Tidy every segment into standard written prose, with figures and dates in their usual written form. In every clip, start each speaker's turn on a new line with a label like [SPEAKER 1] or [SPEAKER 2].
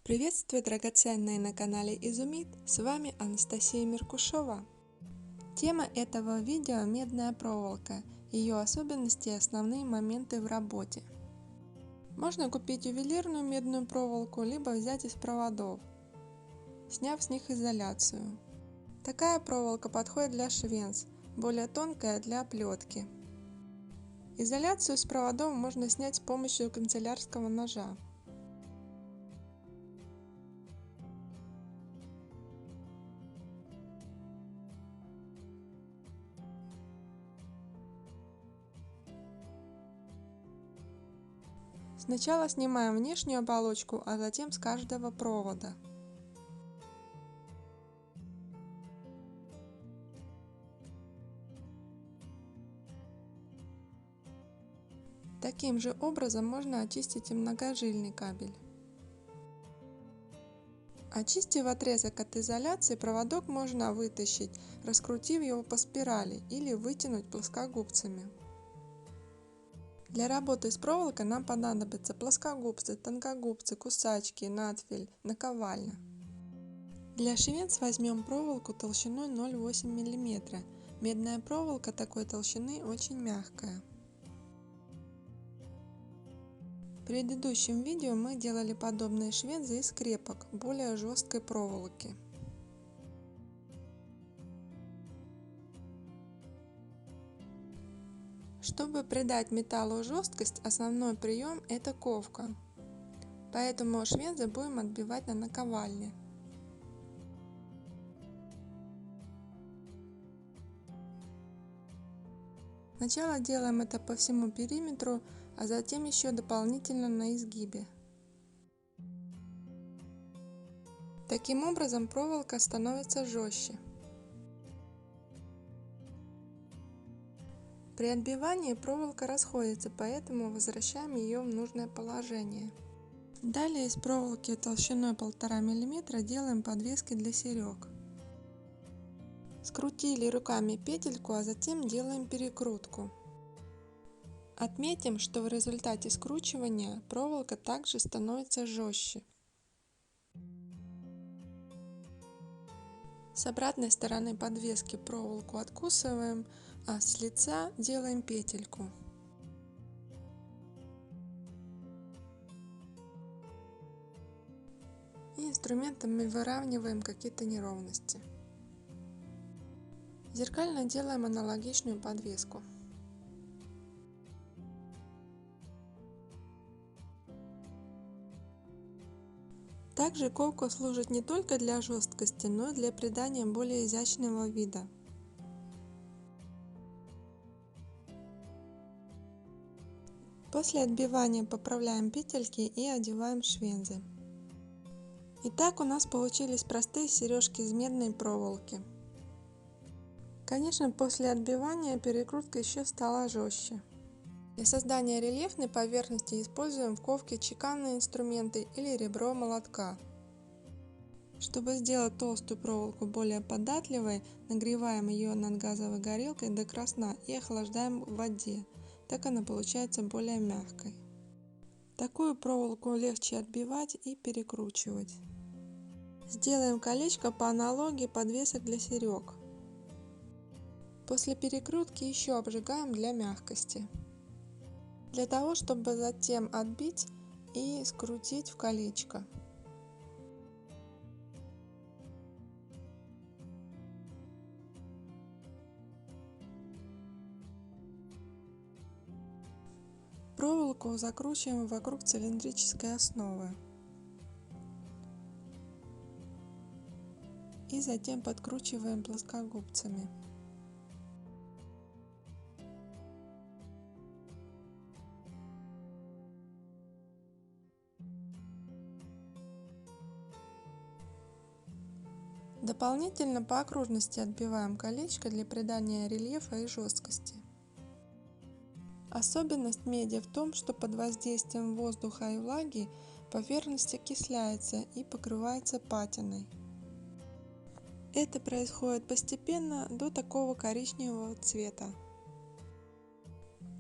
[SPEAKER 1] Приветствую, драгоценные, на канале Изумит, с вами Анастасия Меркушова. Тема этого видео – медная проволока, ее особенности и основные моменты в работе. Можно купить ювелирную медную проволоку, либо взять из проводов, сняв с них изоляцию. Такая проволока подходит для швенц, более тонкая для оплетки. Изоляцию с проводов можно снять с помощью канцелярского ножа. Сначала снимаем внешнюю оболочку, а затем с каждого провода. Таким же образом можно очистить и многожильный кабель. Очистив отрезок от изоляции, проводок можно вытащить, раскрутив его по спирали, или вытянуть плоскогубцами. Для работы с проволокой нам понадобятся плоскогубцы, тонкогубцы, кусачки, надфиль, наковальня. Для швенц возьмем проволоку толщиной 0,8 мм. Медная проволока такой толщины очень мягкая. В предыдущем видео мы делали подобные швенцы из скрепок, более жесткой проволоки. Чтобы придать металлу жесткость, основной прием – это ковка. Поэтому швенцы будем отбивать на наковальне. Сначала делаем это по всему периметру, а затем еще дополнительно на изгибе. Таким образом проволока становится жестче. При отбивании проволока расходится, поэтому возвращаем ее в нужное положение. Далее из проволоки толщиной 1,5 мм делаем подвески для серег. Скрутили руками петельку, а затем делаем перекрутку. Отметим, что в результате скручивания проволока также становится жестче. С обратной стороны подвески проволоку откусываем, а с лица делаем петельку. И инструментами выравниваем какие-то неровности. Зеркально делаем аналогичную подвеску. Также ковка служит не только для жесткости, но и для придания более изящного вида. После отбивания поправляем петельки и одеваем швензы. Итак, у нас получились простые сережки из медной проволоки. Конечно, после отбивания перекрутка еще стала жестче. Для создания рельефной поверхности используем в ковке чеканные инструменты или ребро молотка. Чтобы сделать толстую проволоку более податливой, нагреваем ее над газовой горелкой до красна и охлаждаем в воде. Так она получается более мягкой. Такую проволоку легче отбивать и перекручивать. Сделаем колечко по аналогии подвесок для серег. После перекрутки еще обжигаем для мягкости. Для того, чтобы затем отбить и скрутить в колечко. Проволоку закручиваем вокруг цилиндрической основы. И затем подкручиваем плоскогубцами. Дополнительно по окружности отбиваем колечко для придания рельефа и жесткости. Особенность меди в том, что под воздействием воздуха и влаги поверхность окисляется и покрывается патиной. Это происходит постепенно до такого коричневого цвета.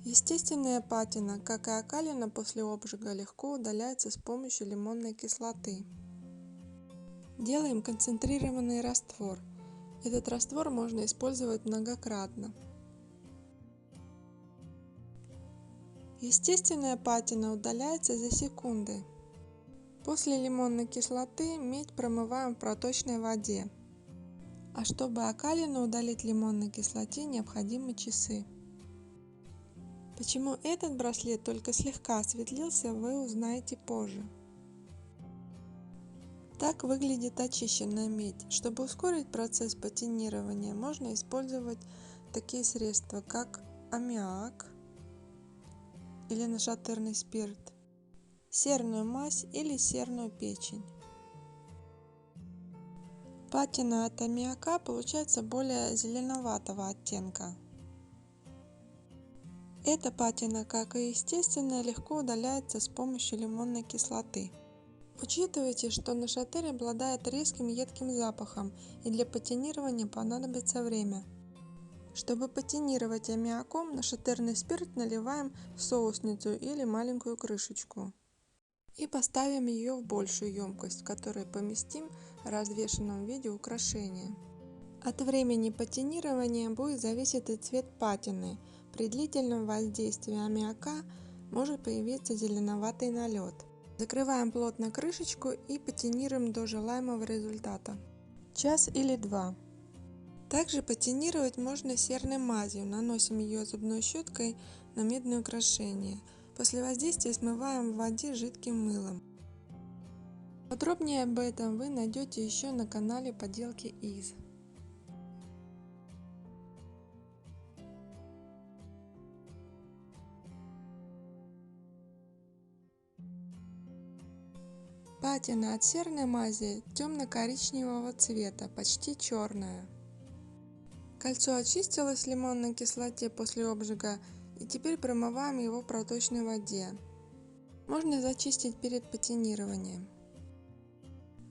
[SPEAKER 1] Естественная патина, как и окалина после обжига, легко удаляется с помощью лимонной кислоты. Делаем концентрированный раствор. Этот раствор можно использовать многократно. Естественная патина удаляется за секунды. После лимонной кислоты медь промываем в проточной воде. А чтобы окалину удалить в лимонной кислоте, необходимы часы. Почему этот браслет только слегка осветлился, вы узнаете позже. Так выглядит очищенная медь. Чтобы ускорить процесс патинирования, можно использовать такие средства, как аммиак или нашатырный спирт, серную мазь или серную печень. Патина от аммиака получается более зеленоватого оттенка. Эта патина, как и естественная, легко удаляется с помощью лимонной кислоты. Учитывайте, что нашатырь обладает резким едким запахом, и для патинирования понадобится время. Чтобы патинировать аммиаком, нашатырный спирт наливаем в соусницу или маленькую крышечку. И поставим ее в большую емкость, в которой поместим в развешенном виде украшения. От времени патинирования будет зависеть и цвет патины. При длительном воздействии аммиака может появиться зеленоватый налет. Закрываем плотно крышечку и патинируем до желаемого результата. Час или два. Также патинировать можно серной мазью. Наносим ее зубной щеткой на медное украшение. После воздействия смываем в воде жидким мылом. Подробнее об этом вы найдете еще на канале Поделки из. Патина от серной мази темно-коричневого цвета, почти черная. Кольцо очистилось в лимонной кислоте после обжига, и теперь промываем его в проточной воде. Можно зачистить перед патинированием.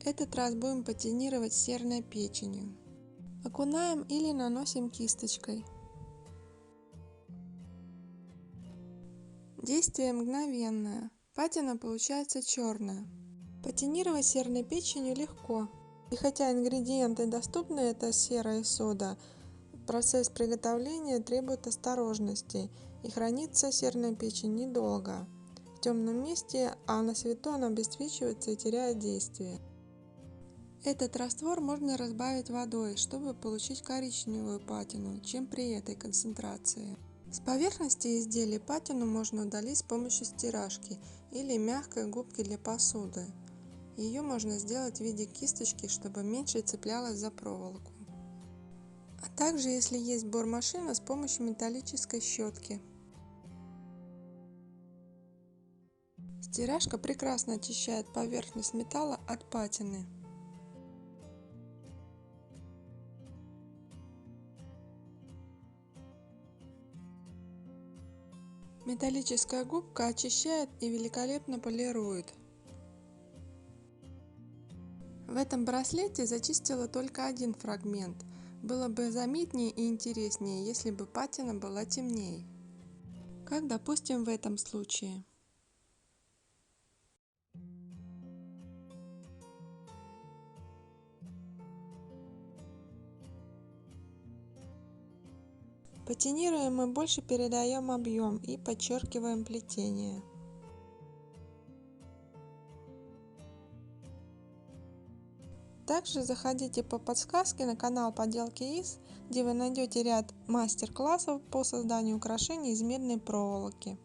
[SPEAKER 1] Этот раз будем патинировать серной печенью. Окунаем или наносим кисточкой. Действие мгновенное. Патина получается черная. Патинировать серной печенью легко. И хотя ингредиенты доступны, это сера и сода, процесс приготовления требует осторожности, и хранится серная печень недолго в темном месте, а на свету она обесцвечивается и теряет действие. Этот раствор можно разбавить водой, чтобы получить коричневую патину, чем при этой концентрации. С поверхности изделия патину можно удалить с помощью стиражки или мягкой губки для посуды. Ее можно сделать в виде кисточки, чтобы меньше цеплялась за проволоку. А также, если есть бормашина, с помощью металлической щетки. Стиражка прекрасно очищает поверхность металла от патины. Металлическая губка очищает и великолепно полирует. В этом браслете зачистила только один фрагмент. Было бы заметнее и интереснее, если бы патина была темнее. Как, допустим, в этом случае. Патинируем мы больше передаем объем и подчеркиваем плетение. Также заходите по подсказке на канал Поделки из, где вы найдете ряд мастер-классов по созданию украшений из медной проволоки.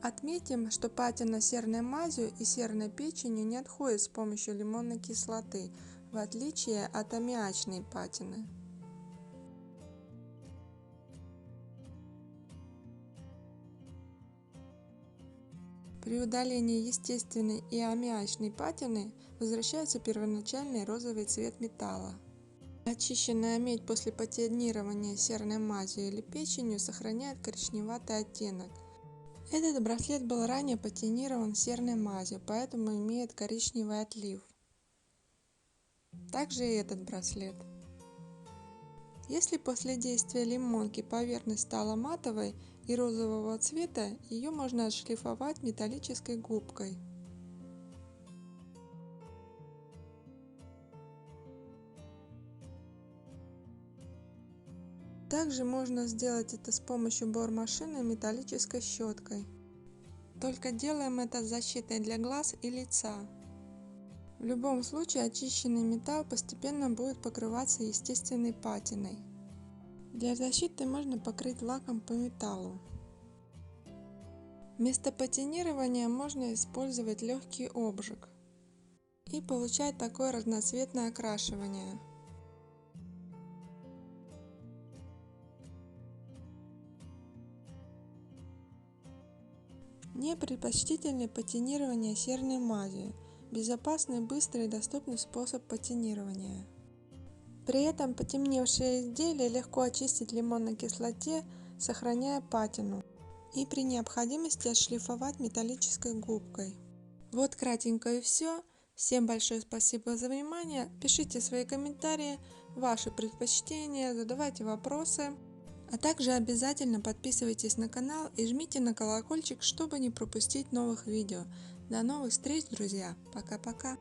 [SPEAKER 1] Отметим, что патина серной мазью и серной печенью не отходит с помощью лимонной кислоты, в отличие от аммиачной патины. При удалении естественной и аммиачной патины возвращается первоначальный розовый цвет металла. Очищенная медь после патинирования серной мазью или печенью сохраняет коричневатый оттенок. Этот браслет был ранее патинирован серной мазью, поэтому имеет коричневый отлив. Также и этот браслет. Если после действия лимонки поверхность стала матовой и розового цвета, ее можно отшлифовать металлической губкой. Также можно сделать это с помощью бормашины металлической щеткой. Только делаем это с защитой для глаз и лица. В любом случае очищенный металл постепенно будет покрываться естественной патиной. Для защиты можно покрыть лаком по металлу. Вместо патинирования можно использовать легкий обжиг и получать такое разноцветное окрашивание. Мне предпочтительнее патинирование серной мазью. Безопасный, быстрый и доступный способ патинирования. При этом потемневшее изделие легко очистить в лимонной кислоте, сохраняя патину. И при необходимости отшлифовать металлической губкой. Вот кратенько и все. Всем большое спасибо за внимание. Пишите свои комментарии, ваши предпочтения, задавайте вопросы. А также обязательно подписывайтесь на канал и жмите на колокольчик, чтобы не пропустить новых видео. До новых встреч, друзья! Пока-пока!